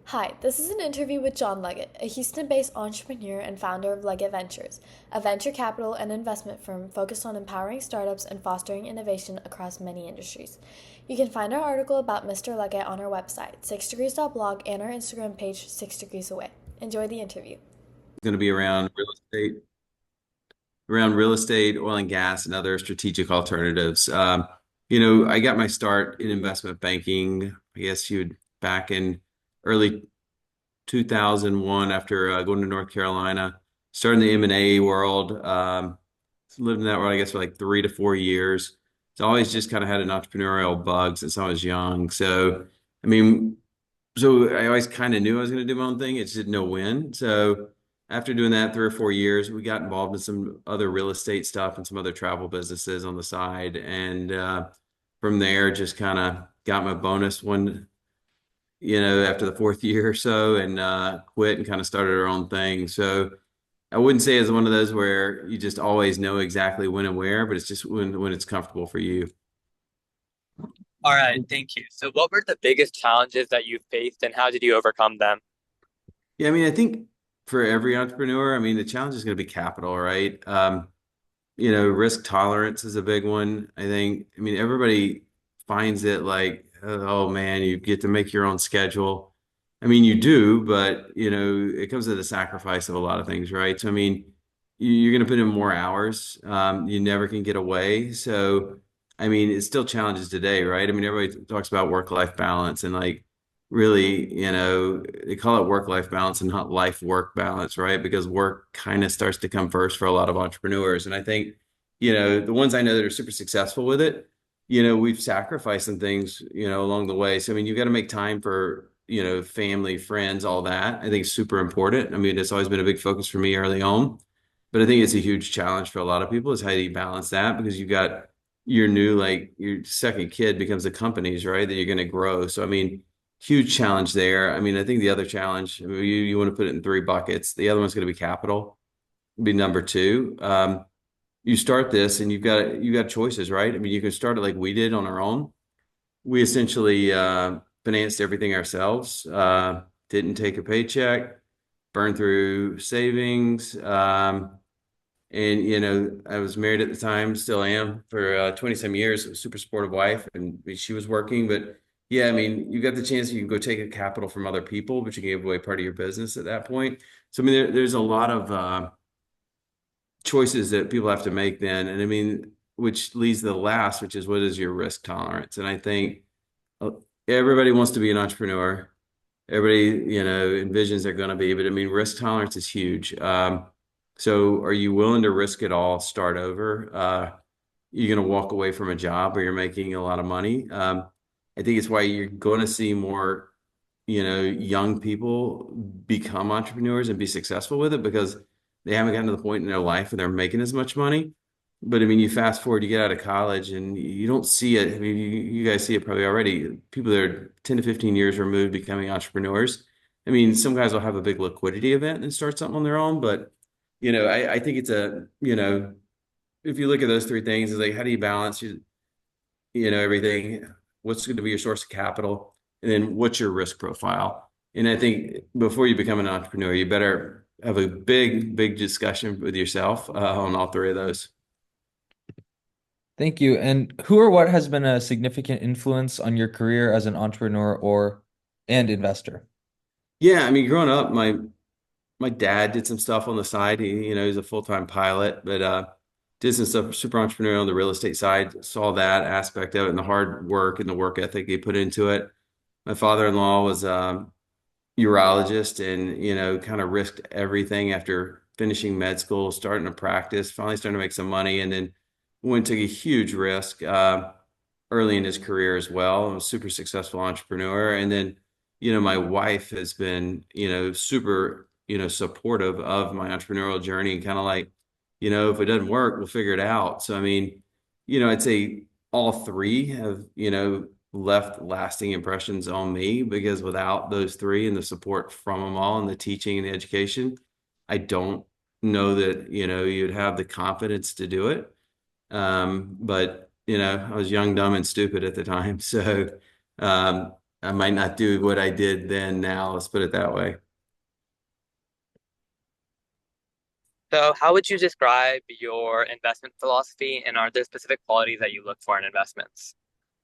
Hi, this is an interview with John Leggett, a Houston based entrepreneur and founder of Legget Ventures, a venture capital and investment firm focused on empowering startups and fostering innovation across many industries. You can find our article about Mr. Leggett on our website, 6degrees.blog, and our Instagram page, 6 Degrees Away. Enjoy the interview. Going to be around real estate, oil and gas, and other strategic alternatives. I got my start in investment banking, I guess you'd back in early 2001 after going to North Carolina, starting the M&A world. Lived in that world, I guess, for like 3 to 4 years. It's always just kind of had an entrepreneurial bug since I was young. I mean, so I always kind of knew I was going to do my own thing. It just didn't know when. So after doing that 3 or 4 years, we got involved in some other real estate stuff and some other travel businesses on the side. And from there, just kind of got my bonus after the fourth year or so and quit and kind of started our own thing. So I wouldn't say it's one of those where you just always know exactly when and where, but it's just when it's comfortable for you. All right, thank you. So, what were the biggest challenges that you faced and how did you overcome them? Yeah, I mean, I think for every entrepreneur, I mean, the challenge is going to be capital, right? Risk tolerance is a big one. I mean, everybody finds it like, oh man, you get to make your own schedule. I mean, you do, but it comes at a sacrifice of a lot of things, right? So, I mean, you're going to put in more hours. You never can get away. So, I mean, it still challenges today, right? I mean, everybody talks about work-life balance and like really, they call it work-life balance and not life-work balance, right? Because work kind of starts to come first for a lot of entrepreneurs. And I think, the ones I know that are super successful with it, we've sacrificed some things, along the way. So, I mean, you've got to make time for, family, friends, all that. I think it's super important. I mean, it's always been a big focus for me early on, but I think it's a huge challenge for a lot of people is how do you balance that? Because you've got like your second kid becomes the companies, right? That you're going to grow. So, I mean, huge challenge there. I mean, I think the other challenge, I mean, you want to put it in three buckets. The other one's going to be capital, be number two. You start this and you got choices, right? I mean, you can start it like we did on our own. We essentially financed everything ourselves, didn't take a paycheck, burned through savings. And I was married at the time, still am for 20 some years. A super supportive wife, and she was working. But yeah, I mean, you got the chance you can go take a capital from other people, but you gave away part of your business at that point. So I mean, there's a lot of choices that people have to make then, and I mean, which leads to the last, which is what is your risk tolerance? And I think uh, everybody wants to be an entrepreneur. Everybody, envisions they're going to be, but I mean, risk tolerance is huge. So are you willing to risk it all, start over? You're going to walk away from a job where you're making a lot of money. I think it's why you're going to see more, young people become entrepreneurs and be successful with it because they haven't gotten to the point in their life where they're making as much money. But I mean, you fast forward, you get out of college and you don't see it. I mean, you guys see it probably already. People that are 10 to 15 years removed becoming entrepreneurs. I mean, some guys will have a big liquidity event and start something on their own, but I think it's if you look at those three things, it's like how do you balance everything? What's going to be your source of capital? And then what's your risk profile? And I think before you become an entrepreneur, you better have a big, big discussion with yourself on all three of those. Thank you. And who or what has been a significant influence on your career as an entrepreneur or and investor? Yeah, I mean, growing up, my dad did some stuff on the side. He's a full-time pilot, but did some stuff super entrepreneurial on the real estate side. Saw that aspect of it and the hard work and the work ethic he put into it. My father-in-law was a urologist and kind of risked everything after finishing med school, starting to practice, finally starting to make some money, and then went and took a huge risk early in his career as well. A super successful entrepreneur, and then my wife has been super supportive of my entrepreneurial journey and kind of like if it doesn't work, we'll figure it out. So I mean, I'd say all three have left lasting impressions on me because without those three and the support from them all and the teaching and the education, I don't know that you'd have the confidence to do it. But I was young, dumb, and stupid at the time. So I might not do what I did then now. Let's put it that way. So, how would you describe your investment philosophy, and are there specific qualities that you look for in investments?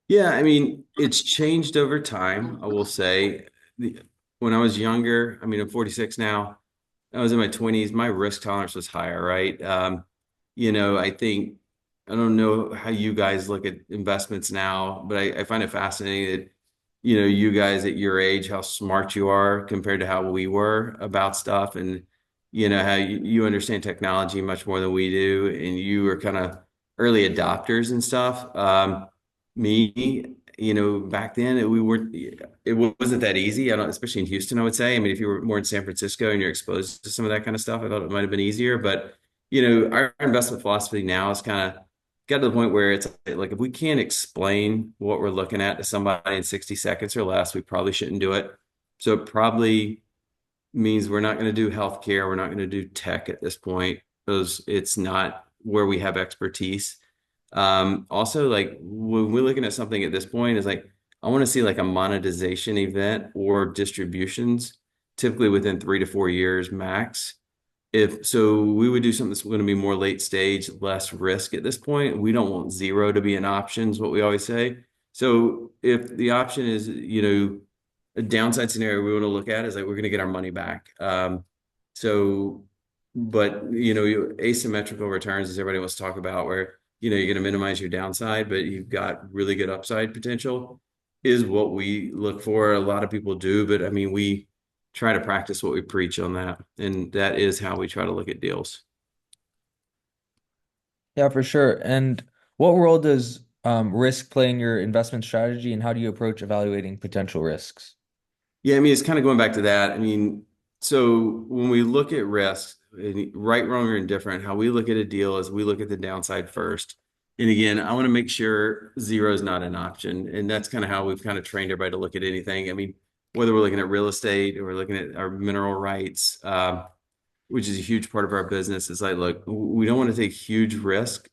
Yeah, I mean, it's changed over time, I will say. When I was younger, I mean, I'm 46 now. I was in my 20s, my risk tolerance was higher, right? I think I don't know how you guys look at investments now, but I find it fascinating that, you guys at your age, how smart you are compared to how we were about stuff, and how you understand technology much more than we do, and you were kind of early adopters and stuff. Me, back then it wasn't that easy. I don't, especially in Houston, I would say. I mean, if you were more in San Francisco and you're exposed to some of that kind of stuff, I thought it might have been easier. But, our investment philosophy now is kind of got to the point where it's like if we can't explain what we're looking at to somebody in 60 seconds or less, we probably shouldn't do it. So it probably means we're not going to do healthcare, we're not going to do tech at this point because it's not where we have expertise. Also, like when we're looking at something at this point, is like I want to see like a monetization event or distributions, typically within 3 to 4 years max. If so, we would do something that's going to be more late stage, less risk at this point. We don't want zero to be an option, is what we always say. So if the option is, a downside scenario we want to look at is like we're going to get our money back. So, but asymmetrical returns, as everybody wants to talk about, where you're going to minimize your downside, but you've got really good upside potential, is what we look for. A lot of people do, but I mean, we try to practice what we preach on that, and that is how we try to look at deals. Yeah, for sure. And what role does risk play in your investment strategy, and how do you approach evaluating potential risks? Yeah, I mean, it's kind of going back to that. I mean, so when we look at risk, right, wrong, or indifferent, how we look at a deal is we look at the downside first. And again, I want to make sure zero is not an option. And that's kind of how we've kind of trained everybody to look at anything. I mean, whether we're looking at real estate or we're looking at our mineral rights, which is a huge part of our business, is like, look, we don't want to take huge risk.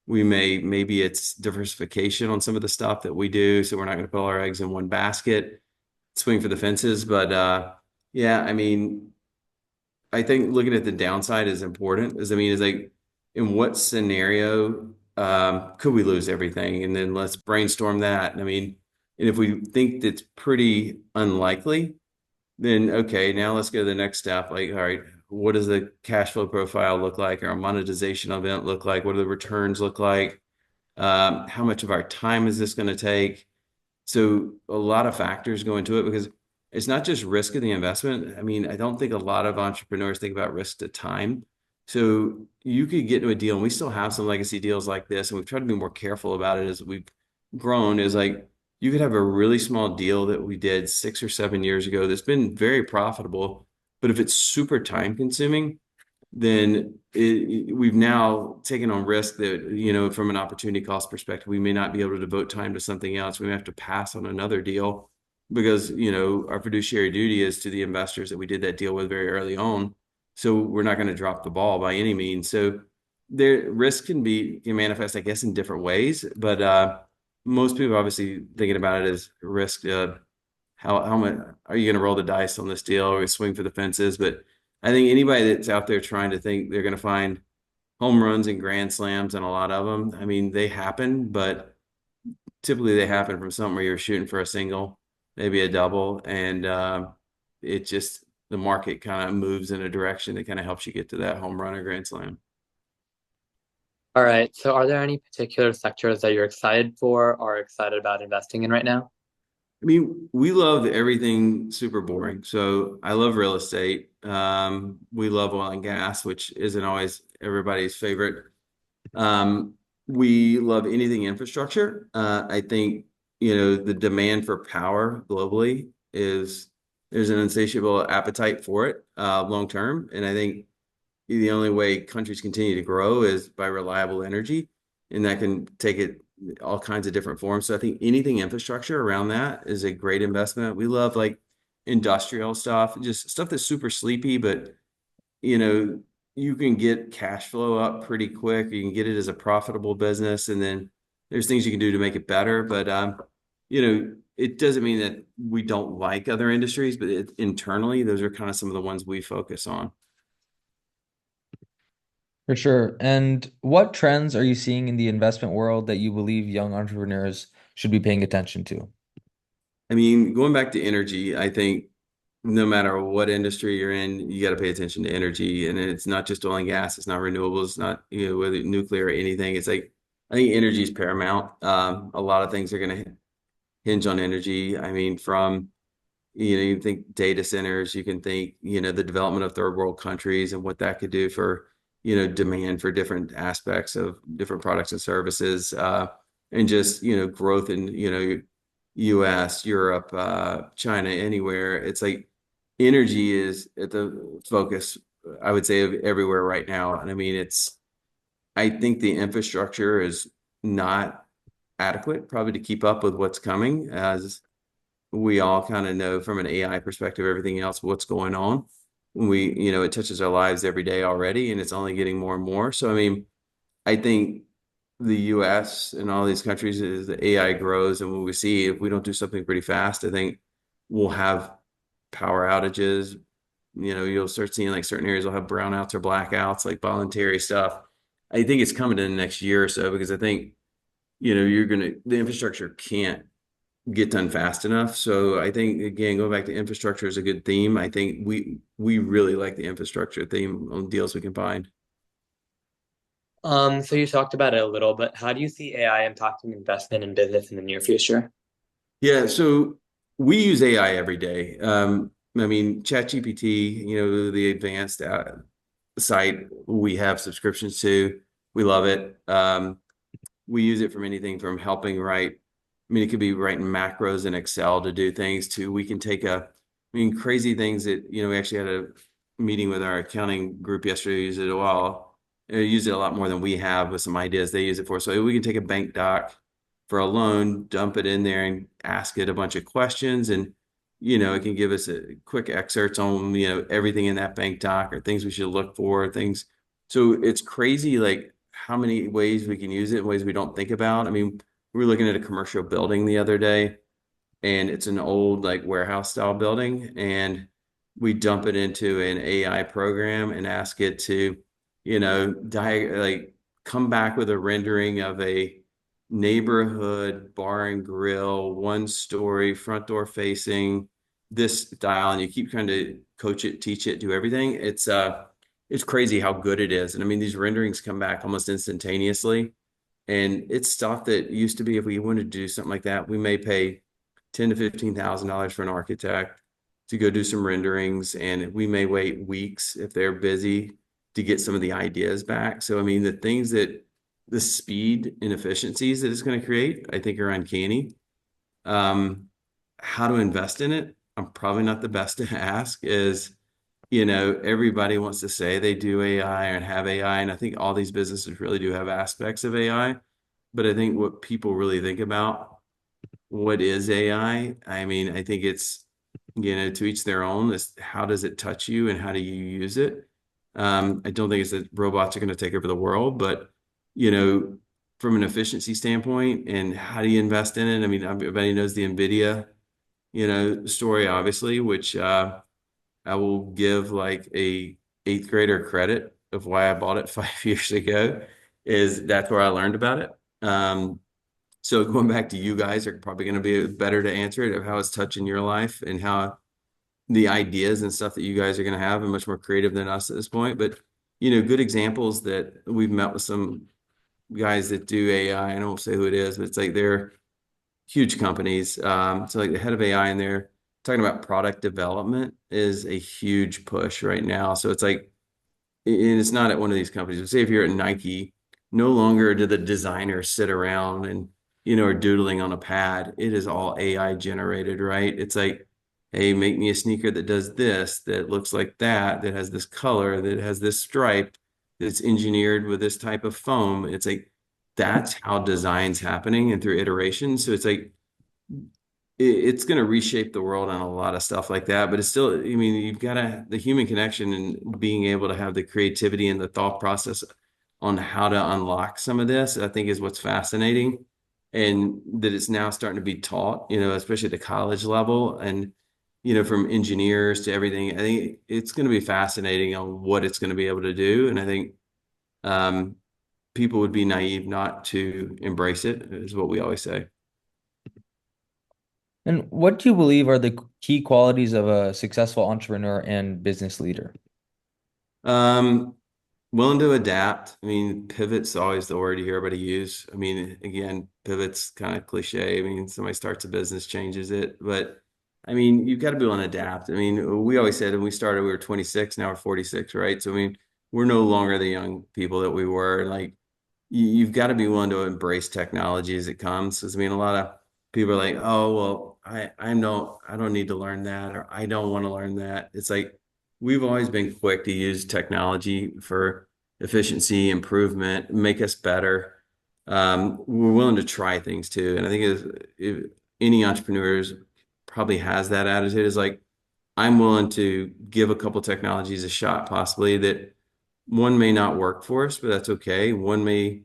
Maybe it's diversification on some of the stuff that we do. So we're not going to put all our eggs in one basket, swing for the fences. But yeah, I mean, I think looking at the downside is important. Is like, in what scenario could we lose everything? And then let's brainstorm that. I mean, and if we think that's pretty unlikely, then okay, now let's go to the next step. Like, all right, what does the cash flow profile look like? Our monetization event look like? What do the returns look like? How much of our time is this going to take? So a lot of factors go into it because it's not just risk of the investment. I mean, I don't think a lot of entrepreneurs think about risk to time. So you could get into a deal, and we still have some legacy deals like this, and we've tried to be more careful about it as we've grown, is like you could have a really small deal that we did 6 or 7 years ago that's been very profitable, but if it's super time consuming, then we've now taken on risk that, from an opportunity cost perspective, we may not be able to devote time to something else. We may have to pass on another deal because, our fiduciary duty is to the investors that we did that deal with very early on. So we're not going to drop the ball by any means. So there risk can manifest, I guess, in different ways, but most people obviously thinking about it as risk. How much are you going to roll the dice on this deal or swing for the fences? But I think anybody that's out there trying to think they're going to find home runs and grand slams, and a lot of them, I mean, they happen, but typically they happen from something where you're shooting for a single, maybe a double, and it just the market kind of moves in a direction that kind of helps you get to that home run or grand slam. All right. So, are there any particular sectors that you're excited for or excited about investing in right now? I mean, we love everything super boring. So I love real estate. We love oil and gas, which isn't always everybody's favorite. Um, we love anything infrastructure. I think, the demand for power globally there's an insatiable appetite for it, long term. And I think the only way countries continue to grow is by reliable energy, and that can take it all kinds of different forms. So I think anything infrastructure around that is a great investment. We love like industrial stuff, just stuff that's super sleepy, but you know, you can get cash flow up pretty quick. You can get it as a profitable business, and then there's things you can do to make it better. But it doesn't mean that we don't like other industries, but internally, those are kind of some of the ones we focus on. For sure. And what trends are you seeing in the investment world that you believe young entrepreneurs should be paying attention to? I mean, going back to energy, I think no matter what industry you're in, you got to pay attention to energy. And it's not just oil and gas, it's not renewables, it's not, whether nuclear or anything. It's like, I think energy is paramount. A lot of things are going to hinge on energy. I mean, from, you think data centers, you can think, the development of third world countries and what that could do for, demand for different aspects of different products and services, and just, growth in, US, Europe, China, anywhere. It's like energy is at the focus, I would say, of everywhere right now. And I mean, I think the infrastructure is not adequate probably to keep up with what's coming, as we all kind of know from an AI perspective, everything else, what's going on. It touches our lives every day already, and it's only getting more and more. So, I mean, I think the US and all these countries, as the AI grows, and when we see if we don't do something pretty fast, I think we'll have power outages. You'll start seeing like certain areas will have brownouts or blackouts, like voluntary stuff. I think it's coming in the next year or so, because I think, the infrastructure can't get done fast enough. So I think, again, going back to infrastructure is a good theme. I think we really like the infrastructure theme on deals we can find. So you talked about it a little, but how do you see AI impacting investment and business in the near future? Yeah, so we use AI every day. I mean, ChatGPT, the advanced site we have subscriptions to. We love it. We use it from anything from helping write. I mean, it could be writing macros in Excel to do things to, we can take crazy things that, we actually had a meeting with our accounting group yesterday, use it a while. Use it a lot more than we have with some ideas they use it for. So we can take a bank doc for a loan, dump it in there and ask it a bunch of questions. And, it can give us a quick excerpts on, everything in that bank doc or things we should look for, things. So it's crazy, like how many ways we can use it, ways we don't think about. I mean, we were looking at a commercial building the other day, and it's an old like warehouse style building, and we dump it into an AI program and ask it to, like come back with a rendering of a neighborhood bar and grill, 1 story, front door facing, this style, and you keep trying to coach it, teach it, do everything. It's crazy how good it is. And I mean, these renderings come back almost instantaneously. And it's stuff that used to be, if we wanted to do something like that, we may pay $10,000 to $15,000 for an architect to go do some renderings, and we may wait weeks if they're busy to get some of the ideas back. So, I mean, the speed and efficiencies that it's going to create, I think are uncanny. How to invest in it, I'm probably not the best to ask. Everybody wants to say they do AI and have AI, and I think all these businesses really do have aspects of AI. But I think what people really think about, what is AI? I mean, I think it's, to each their own. Is how does it touch you and how do you use it? I don't think it's that robots are going to take over the world, but from an efficiency standpoint and how do you invest in it? I mean, everybody knows the NVIDIA, story, obviously, which I will give like a eighth grader credit of why I bought it 5 years ago, is that's where I learned about it. So going back to you guys are probably going to be better to answer it, of how it's touching your life and how the ideas and stuff that you guys are going to have are much more creative than us at this point. But, good examples that we've met with some guys that do AI, I won't say who it is, but it's like they're huge companies. So like the head of AI, and they're talking about product development is a huge push right now. So it's like, and it's not at one of these companies. But say if you're at Nike, no longer do the designers sit around and, are doodling on a pad. It is all AI generated, right? It's like, hey, make me a sneaker that does this, that looks like that has this color, that has this stripe, that's engineered with this type of foam. It's like, that's how design's happening and through iteration. So it's like, it's going to reshape the world on a lot of stuff like that. But it's still, I mean, you've got the human connection and being able to have the creativity and the thought process on how to unlock some of this, I think is what's fascinating. and that it's now starting to be taught, especially at the college level, and from engineers to everything. I think it's going to be fascinating on what it's going to be able to do, and I think um, people would be naive not to embrace it, is what we always say. And what do you believe are the key qualities of a successful entrepreneur and business leader? Um, Willing to adapt. I mean, pivot's always the word you hear everybody use. I mean, again, pivot's kind of cliche. I mean, somebody starts a business, changes it, but I mean, you've got to be willing to adapt. I mean, we always said when we started, we were 26, now we're 46, right? So I mean, we're no longer the young people that we were. Like, you've got to be willing to embrace technology as it comes. Because I mean, a lot of people are like, "Oh, well, I don't need to learn that, or I don't want to learn that." It's like we've always been quick to use technology for efficiency, improvement, make us better. We're willing to try things too, and I think if any entrepreneurs probably has that attitude, is like, I'm willing to give a couple technologies a shot, possibly that one may not work for us, but that's okay. One may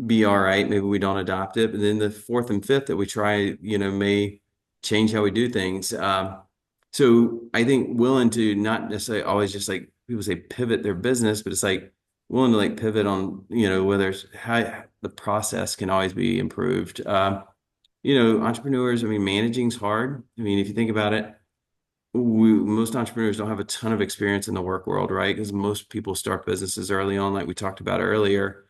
be all right. Maybe we don't adopt it, but then the fourth and fifth that we try, may change how we do things. So I think willing to not necessarily always just like people say pivot their business, but it's like willing to like pivot on, whether it's how the process can always be improved. Entrepreneurs, I mean, managing's hard. I mean, if you think about it, most entrepreneurs don't have a ton of experience in the work world, right? Because most people start businesses early on, like we talked about earlier,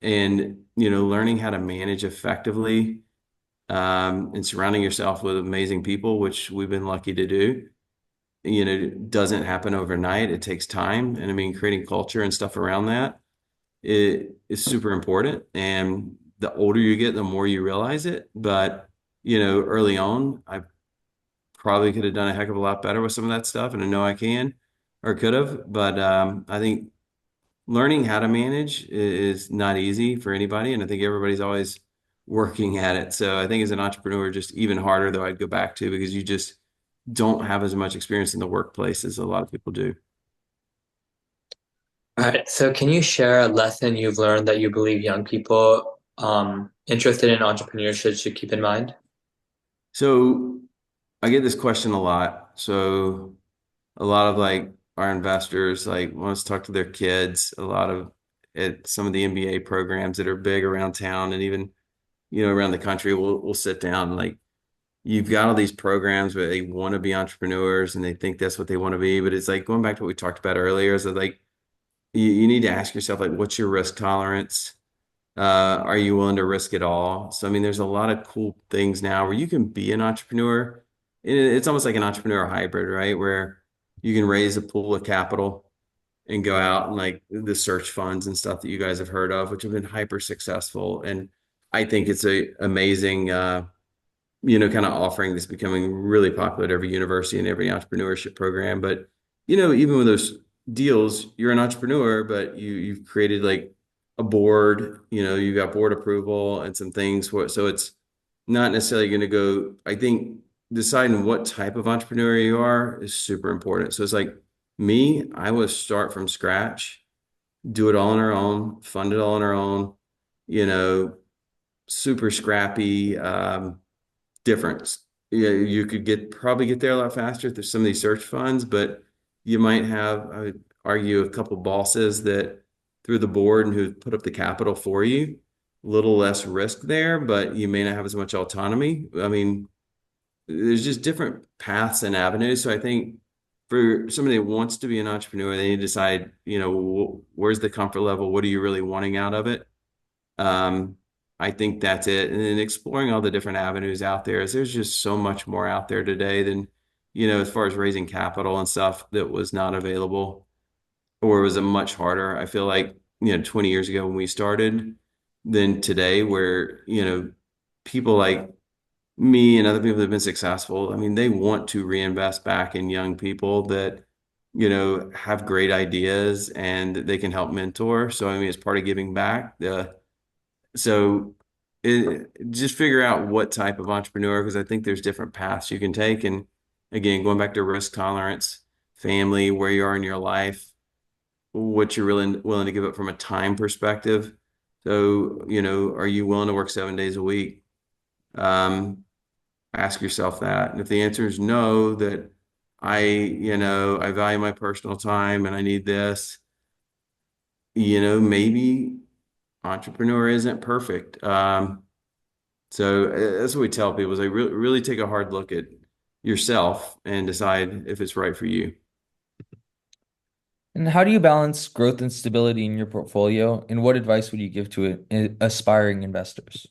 and learning how to manage effectively, and surrounding yourself with amazing people, which we've been lucky to do. Doesn't happen overnight. It takes time, and I mean, creating culture and stuff around that it is super important. And the older you get, the more you realize it. But early on, I probably could have done a heck of a lot better with some of that stuff, and I know I can or could have. But I think learning how to manage is not easy for anybody, and I think everybody's always working at it. So I think as an entrepreneur, just even harder, though, I'd go back to, because you just don't have as much experience in the workplace as a lot of people do. All right. So can you share a lesson you've learned that you believe young people interested in entrepreneurship should keep in mind? So I get this question a lot. So a lot of like our investors like want us to talk to their kids. A lot of at some of the MBA programs that are big around town, and even around the country, we'll sit down, like, you've got all these programs where they want to be entrepreneurs and they think that's what they want to be, but it's like going back to what we talked about earlier, is that like you need to ask yourself, like, what's your risk tolerance? Are you willing to risk it all? So I mean, there's a lot of cool things now where you can be an entrepreneur. It's almost like an entrepreneur hybrid, right? Where you can raise a pool of capital and go out and like the search funds and stuff that you guys have heard of, which have been hyper successful. And I think it's a amazing, kind of offering that's becoming really popular at every university and every entrepreneurship program. But, even with those deals, you're an entrepreneur, but you've created like a board, you've got board approval and some things so it's not necessarily going to go. I think deciding what type of entrepreneur you are is super important. So it's like me, I would start from scratch, do it all on our own, fund it all on our own, you know, super scrappy, difference. Yeah, you could probably get there a lot faster through some of these search funds, but you might have, I would argue, a couple bosses that through the board and who put up the capital for you. A little less risk there, but you may not have as much autonomy. I mean, there's just different paths and avenues. So I think for somebody that wants to be an entrepreneur, they need to decide, where's the comfort level? What are you really wanting out of it? Um, I think that's it. And then exploring all the different avenues out there, as there's just so much more out there today than, as far as raising capital and stuff that was not available, or was it much harder? I feel like, 20 years ago when we started than today, where, people like me and other people that have been successful, I mean, they want to reinvest back in young people that, have great ideas and that they can help mentor. So, I mean, it's part of giving back. So just figure out what type of entrepreneur, because I think there's different paths you can take. And again, going back to risk tolerance, family, where you are in your life, what you're really willing to give up from a time perspective. So, are you willing to work 7 days a week? Ask yourself that. And if the answer is no, that I value my personal time and I need this, maybe entrepreneur isn't perfect. So that's what we tell people is like really take a hard look at yourself and decide if it's right for you. And how do you balance growth and stability in your portfolio? And what advice would you give to aspiring investors?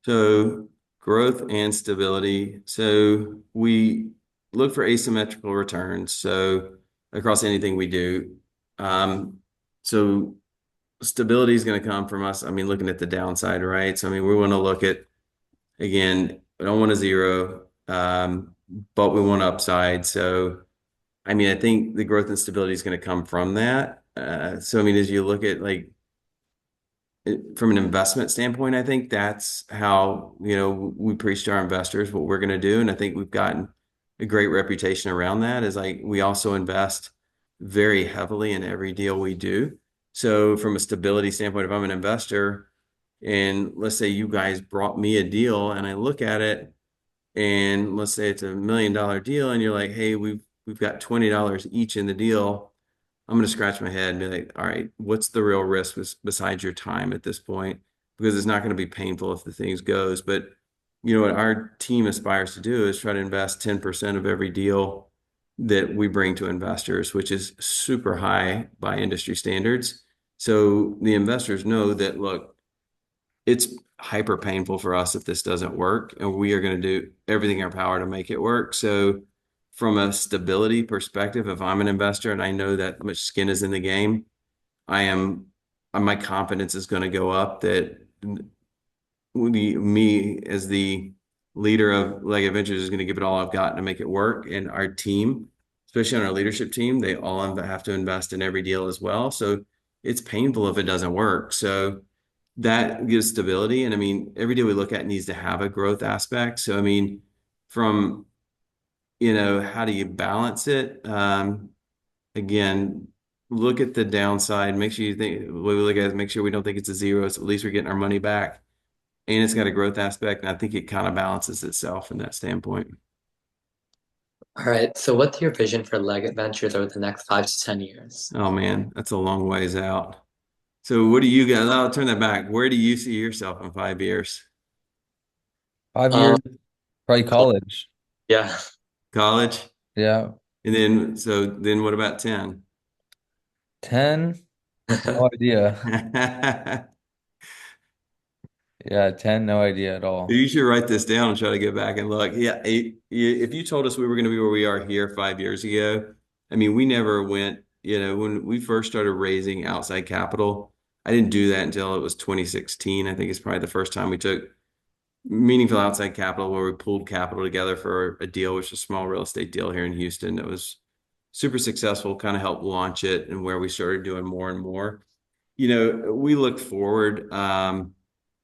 So growth and stability. So we look for asymmetrical returns. So across anything we do. So stability is going to come from us. I mean, looking at the downside, right? So, I mean, we want to look at, again, we don't want a zero, but we want upside. So, I mean, I think the growth and stability is going to come from that. So, I mean, as you look at like from an investment standpoint, I think that's how, we preach to our investors what we're going to do. And I think we've gotten a great reputation around that is like we also invest very heavily in every deal we do. So from a stability standpoint, if I'm an investor and let's say you guys brought me a deal and I look at it and let's say it's $1 million deal and you're like, hey, we've got $20 each in the deal. I'm going to scratch my head and be like, all right, what's the real risk besides your time at this point? Because it's not going to be painful if the things goes. But what our team aspires to do is try to invest 10% of every deal that we bring to investors, which is super high by industry standards. So the investors know that, look, it's hyper painful for us if this doesn't work, and we are going to do everything in our power to make it work. So from a stability perspective, if I'm an investor and I know that much skin is in the game, my confidence is going to go up that me as the leader of Leggett Ventures is going to give it all I've got to make it work. And our team, especially on our leadership team, they all have to invest in every deal as well. So it's painful if it doesn't work. So that gives stability. And I mean, every deal we look at needs to have a growth aspect. So, I mean, from how do you balance it? Again, look at the downside. Make sure you think the way we look at it, make sure we don't think it's a zero. So at least we're getting our money back. And it's got a growth aspect. And I think it kind of balances itself in that standpoint. All right. So what's your vision for Leggett Ventures over the next 5 to 10 years? Oh man, that's a long ways out. So what do you guys, I'll turn that back. Where do you see yourself in 5 years? 5 years, probably college. Yeah. College? Yeah. And then what about 10? 10? No idea. Yeah, 10, no idea at all. You should write this down and try to go back and look. Yeah, if you told us we were going to be where we are here 5 years ago, I mean, we never went, when we first started raising outside capital, I didn't do that until it was 2016. I think it's probably the first time we took meaningful outside capital where we pulled capital together for a deal, which was a small real estate deal here in Houston that was super successful, kind of helped launch it and where we started doing more and more. We look forward.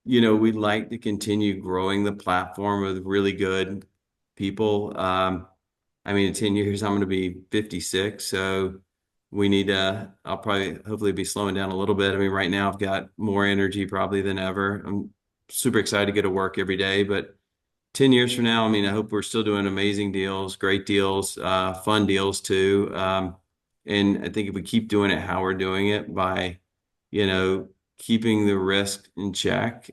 We'd like to continue growing the platform with really good people. I mean, in 10 years, I'm going to be 56. So I'll probably hopefully be slowing down a little bit. I mean, right now I've got more energy probably than ever. I'm super excited to go to work every day, but 10 years from now, I mean, I hope we're still doing amazing deals, great deals, fun deals too. And I think if we keep doing it how we're doing it by, keeping the risk in check,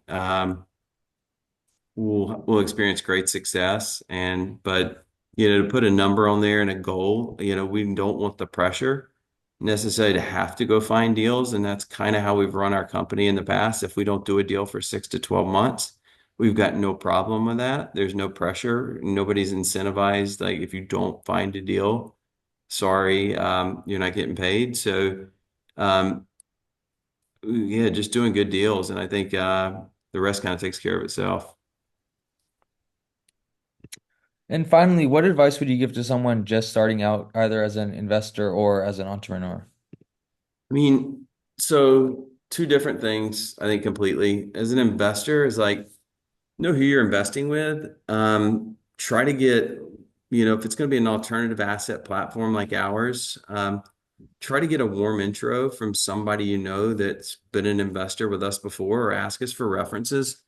we'll experience great success. But to put a number on there and a goal, we don't want the pressure necessarily to have to go find deals, and that's kind of how we've run our company in the past. If we don't do a deal for 6 to 12 months, we've got no problem with that. There's no pressure. Nobody's incentivized. Like if you don't find a deal, sorry, you're not getting paid. So yeah, just doing good deals. And I think the rest kind of takes care of itself. And finally, what advice would you give to someone just starting out, either as an investor or as an entrepreneur? I mean, so two different things, I think completely. As an investor is like, know who you're investing with. Try to get, if it's going to be an alternative asset platform like ours, try to get a warm intro from somebody that's been an investor with us before, or ask us for references.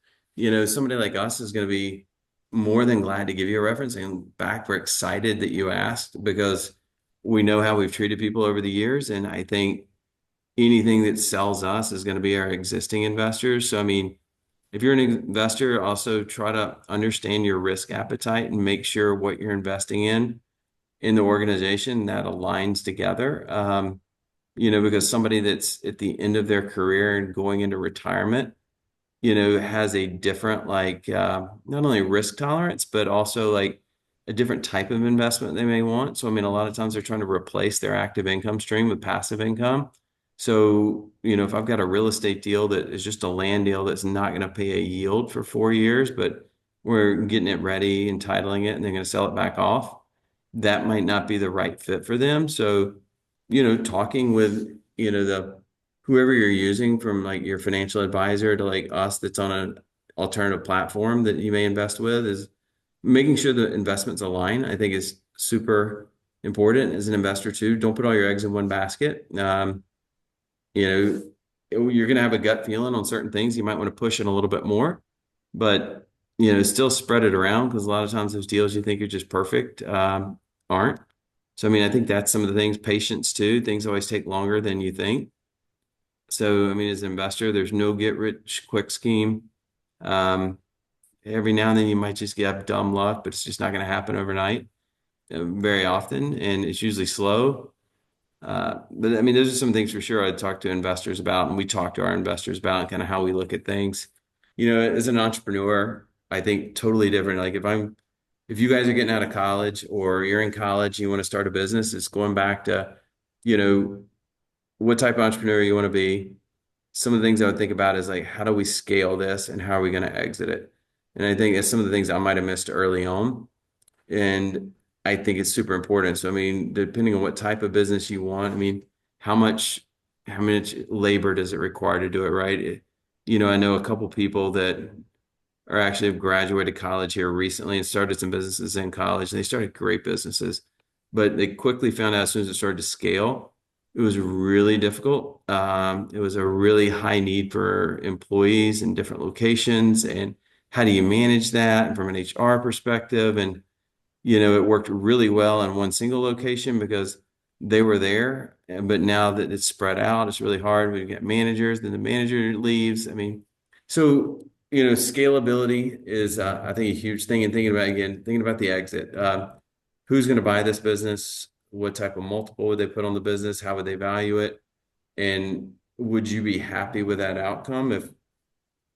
somebody like us is going to be more than glad to give you a reference. And in fact, we're excited that you asked because we know how we've treated people over the years. And I think anything that sells us is going to be our existing investors. So, I mean, if you're an investor, also try to understand your risk appetite and make sure what you're investing in the organization that aligns together. Because somebody that's at the end of their career and going into retirement, has a different not only risk tolerance, but also like a different type of investment they may want. So, I mean, a lot of times they're trying to replace their active income stream with passive income. So, if I've got a real estate deal that is just a land deal that's not going to pay a yield for 4 years, but we're getting it ready, entitling it, and they're going to sell it back off, that might not be the right fit for them. So, talking with, the whoever you're using from like your financial advisor to like us that's on an alternative platform that you may invest with is making sure the investments align, I think is super important as an investor too. Don't put all your eggs in one basket. You're going to have a gut feeling on certain things. You might want to push it a little bit more, but still spread it around because a lot of times those deals you think are just perfect aren't. So, I mean, I think that's some of the things, patience too. Things always take longer than you think. So, I mean, as an investor, there's no get rich quick scheme. Every now and then you might just get dumb luck, but it's just not going to happen overnight very often. And it's usually slow. But I mean, those are some things for sure I'd talk to investors about, and we talk to our investors about and kind of how we look at things. As an entrepreneur, I think totally different. Like if you guys are getting out of college or you're in college, and you want to start a business, it's going back to, what type of entrepreneur you want to be. Some of the things I would think about is like, how do we scale this and how are we going to exit it? And I think that's some of the things I might have missed early on. And I think it's super important. So, I mean, depending on what type of business you want, I mean, how much labor does it require to do it right? I know a couple people that are actually have graduated college here recently and started some businesses in college. And they started great businesses, but they quickly found out as soon as it started to scale, it was really difficult. It was a really high need for employees in different locations. And how do you manage that from an HR perspective? And it worked really well in one single location because they were there. But now that it's spread out, it's really hard. We've got managers, then the manager leaves. I mean, so, scalability is, I think, a huge thing. And thinking about the exit. Who's going to buy this business? What type of multiple would they put on the business? How would they value it? And would you be happy with that outcome if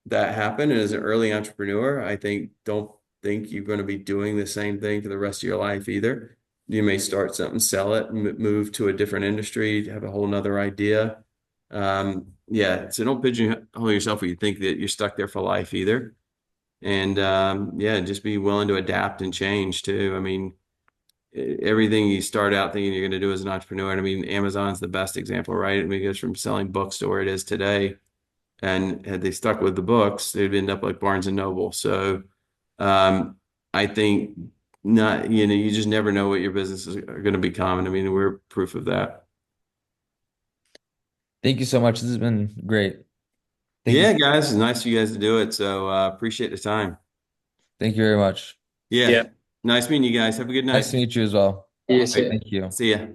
that happened? And as an early entrepreneur, I don't think you're going to be doing the same thing for the rest of your life either. You may start something, sell it, move to a different industry, have a whole nother idea. So don't pigeonhole yourself where you think that you're stuck there for life either. And just be willing to adapt and change too. I mean, everything you start out thinking you're going to do as an entrepreneur. And I mean, Amazon's the best example, right? I mean, it goes from selling books to where it is today. And had they stuck with the books, they'd end up like Barnes and Noble. So I think not, you just never know what your businesses are going to become. And I mean, we're proof of that. Thank you so much. This has been great. Thank Yeah, you. guys, it's nice for you guys to do it. So appreciate the time. Thank you very much. Yeah. Yeah. Nice meeting you guys. Have a good night. Nice to meet you as well. You too. Thank you. See ya.